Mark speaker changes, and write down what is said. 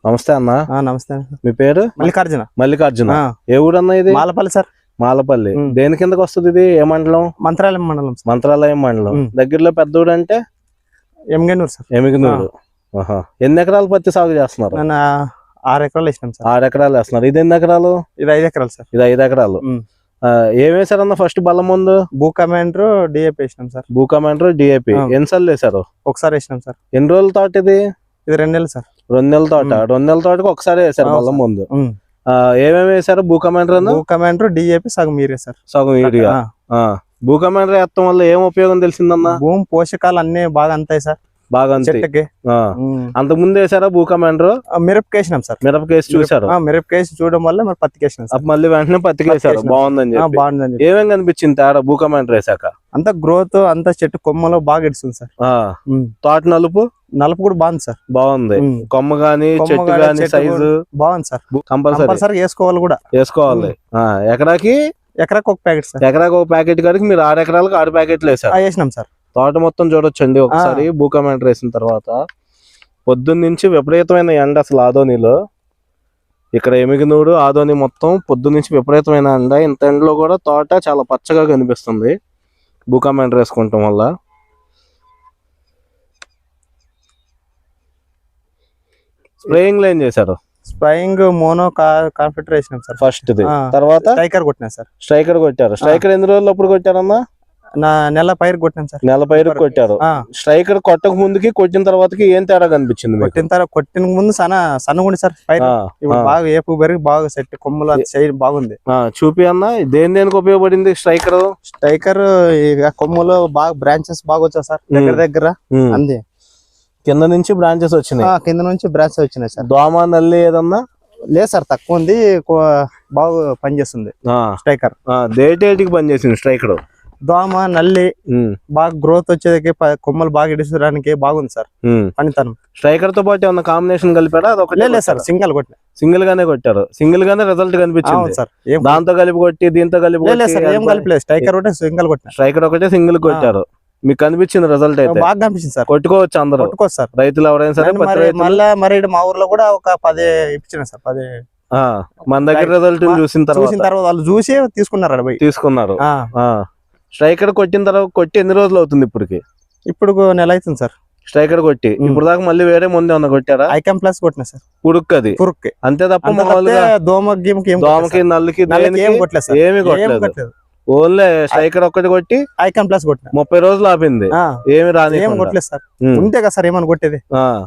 Speaker 1: నమస్తే అన్న.
Speaker 2: నమస్తే.
Speaker 1: మీ పేరు?
Speaker 2: మల్లికార్జున.
Speaker 1: మల్లికార్జున. ఏ ఊరు అన్న ఇది?
Speaker 2: మాలపల్లి సార్.
Speaker 1: మాలపల్లి. దేని కిందకి వస్తుంది ఇది? ఏ మండలం?
Speaker 2: మంత్రాలయం మండలం.
Speaker 1: మంత్రాలయం మండలం. దగ్గరలో పెద్ద ఊరు అంటే
Speaker 2: ఎమిగనూరు సార్.
Speaker 1: ఎమిగనూరు. ఎన్ని ఎకరాలు పత్తి సాగు చేస్తున్నారు?
Speaker 2: 6 ఎకరాలు వేసినాం సార్.
Speaker 1: 6 ఎకరాలు వేస్తున్నారు. ఇది ఎన్ని ఎకరాలు?
Speaker 2: ఇది 5 ఎకరాలు సార్.
Speaker 1: ఇది 5 ఎకరాలు. ఏం వేసారన్న ఫస్ట్ బలం ముందు?
Speaker 2: భూ కమాండర్ డిఏపి వేసినాం సార్.
Speaker 1: భూ కమాండర్ డిఏపి ఎన్నిసార్లు వేసారు?
Speaker 2: ఒకసారి వేసినాం సార్.
Speaker 1: ఎన్ని రోజుల తోట ఇది?
Speaker 2: ఇది 2 నెలలు సార్.
Speaker 1: 2 నెలల తోట. 2 నెలల తోటకి ఒకసారి వేసారు బలం ముందు. ఏమేమి వేసారు? భూ కమాండర్
Speaker 2: భూ కమాండర్ డిఏపి సగం మీరే సార్.
Speaker 1: సగం యూరియా. భూ కమాండర్ వేయడం వల్ల ఏం ఉపయోగం తెలిసిందన్న?
Speaker 2: భూమి పోషకాలు అన్ని బాగా అంతాయి సార్.
Speaker 1: బాగా చెట్టుకి. అంతకు ముందు వేసారా భూ కమాండర్?
Speaker 2: మిరపకేసినాం సార్.
Speaker 1: మిరపకేసి చూసారు?
Speaker 2: మిరపకేసి చూడడం వల్ల మరి పత్తికేసినాం సార్.
Speaker 1: మళ్ళీ వెంటనే పత్తికేసారు. బాగుందని
Speaker 2: బాగుందని.
Speaker 1: ఏమేం కనిపించింది తేడా భూ కమాండర్ వేసాక?
Speaker 2: అంత గ్రోత్ అంత చెట్టు కొమ్మలో బాగా ఇడుస్తుంది సార్.
Speaker 1: తోట నలుపు
Speaker 2: కూడా బాగుంది సార్.
Speaker 1: బాగుంది. కొమ్మ గాని చెట్టు గాని సైజు
Speaker 2: బాగుంది సార్.
Speaker 1: కంపల్సరీ
Speaker 2: వేసుకోవాలి కూడా.
Speaker 1: వేసుకోవాలి. ఎకరాకి
Speaker 2: ఒక ప్యాకెట్ సార్.
Speaker 1: ఎకరాకి ఒక ప్యాకెట్ కాడికి మీరు 6 ఎకరాలకు 6 ప్యాకెట్లు వేసినాం సార్. తోట మొత్తం చూడొచ్చండి ఒకసారి భూ కమాండర్ వేసిన తర్వాత. పొద్దున్న నుంచి విపరీతమైన ఎండ అసలు ఆదోనిలో. ఇక్కడ ఎమిగనూరు ఆదోని మొత్తం పొద్దున్న నుంచి విపరీతమైన ఎండ. ఇంత ఎండలో కూడా తోట చాలా పచ్చగా కనిపిస్తుంది భూ కమాండర్ వేసుకుంటాం వల్ల. స్ప్రేయింగ్ లో ఏం చేశారు?
Speaker 2: స్ప్రేయింగ్ మోనో కాన్ఫిటర్ వేసినాం సార్ ఫస్ట్.
Speaker 1: తర్వాత
Speaker 2: స్ట్రైకర్ కొట్టినా సార్.
Speaker 1: స్ట్రైకర్ కొట్టారు. స్ట్రైకర్ ఎన్ని రోజులు అప్పుడు కొట్టారన్నా?
Speaker 2: నెల పైరు కొట్టినాం సార్.
Speaker 1: నెల పైరు కొట్టారు. స్ట్రైకర్ కొట్టక ముందుకి కొట్టిన తర్వాతకి ఏం తేడా కనిపించింది?
Speaker 2: కొట్టిన ముందు సన్నగుండి సార్ పైరు. ఇప్పుడు బాగా ఏపు పెరిగి బాగా సెట్ కొమ్మల సైడ్ బాగుంది.
Speaker 1: చూపి అన్న దేనికి ఉపయోగపడింది స్ట్రైకర్?
Speaker 2: స్ట్రైకర్ కొమ్మలో బాగా బ్రాంచెస్ బాగా వచ్చాయి సార్. దగ్గర అంది.
Speaker 1: కింద నుంచి బ్రాంచెస్ వచ్చినాయి.
Speaker 2: కింద నుంచి బ్రాంచెస్ వచ్చినాయి సార్.
Speaker 1: దోమ నల్లి ఏదన్నా
Speaker 2: లేదు సార్, తక్కువ ఉంది. బాగా పనిచేస్తుంది స్ట్రైకర్.
Speaker 1: దేటికి పనిచేసింది స్ట్రైకర్?
Speaker 2: దోమ నల్లి బాగా గ్రోత్ వచ్చేది, కొమ్మలు బాగా ఇడిచడానికి బాగుంది సార్ పనితనం.
Speaker 1: స్ట్రైకర్ తో పాటు ఏమన్నా కాంబినేషన్ కలిపారా?
Speaker 2: లేదు సార్, సింగిల్ కొట్టిన.
Speaker 1: సింగిల్ గానే కొట్టారు. సింగిల్ గానే రిజల్ట్ కనిపించింది సార్. దాంతో కలిపి కొట్టి దీంతో కలిపి
Speaker 2: ఏం కలిపి స్ట్రైకర్ ఒకటే సింగిల్ కొట్టిన.
Speaker 1: స్ట్రైకర్ ఒకటే సింగిల్ కొట్టారు. మీకు కనిపించింది రిజల్ట్? అయితే
Speaker 2: బాగా కనిపించింది సార్.
Speaker 1: కొట్టుకోవచ్చు అందరూ.
Speaker 2: కొట్టుకోవచ్చు సార్
Speaker 1: రైతులు ఎవరైనా సరే.
Speaker 2: మళ్ళీ మరి మా ఊర్లో కూడా ఒక 10 ఇప్పించిన సార్. 10
Speaker 1: మన దగ్గర రిజల్ట్ చూసిన
Speaker 2: తర్వాత వాళ్ళు చూసి తీసుకున్నారు.
Speaker 1: స్ట్రైకర్ కొట్టి ఎన్ని రోజులు అవుతుంది ఇప్పటికి?
Speaker 2: ఇప్పుడు నెల అవుతుంది సార్
Speaker 1: స్ట్రైకర్ కొట్టి. ఇప్పుడు దాకా మళ్ళీ వేరే ముందు ఏమన్నా కొట్టారా?
Speaker 2: ఐకామ్ ప్లస్ కొట్టినా సార్.
Speaker 1: పురుక్కి అంతే తప్ప దోమకి నల్లికి ఏమి కొట్టలేదు. ఓన్లీ స్ట్రైకర్ ఒక్కటి కొట్టి
Speaker 2: ఐకామ్ ప్లస్ కొట్టిన.
Speaker 1: 30 రోజులు ఆపింది. ఏమి రాని
Speaker 2: కొట్టలేదు సార్. ఉంటే కదా సార్ ఏమని కొట్టేది.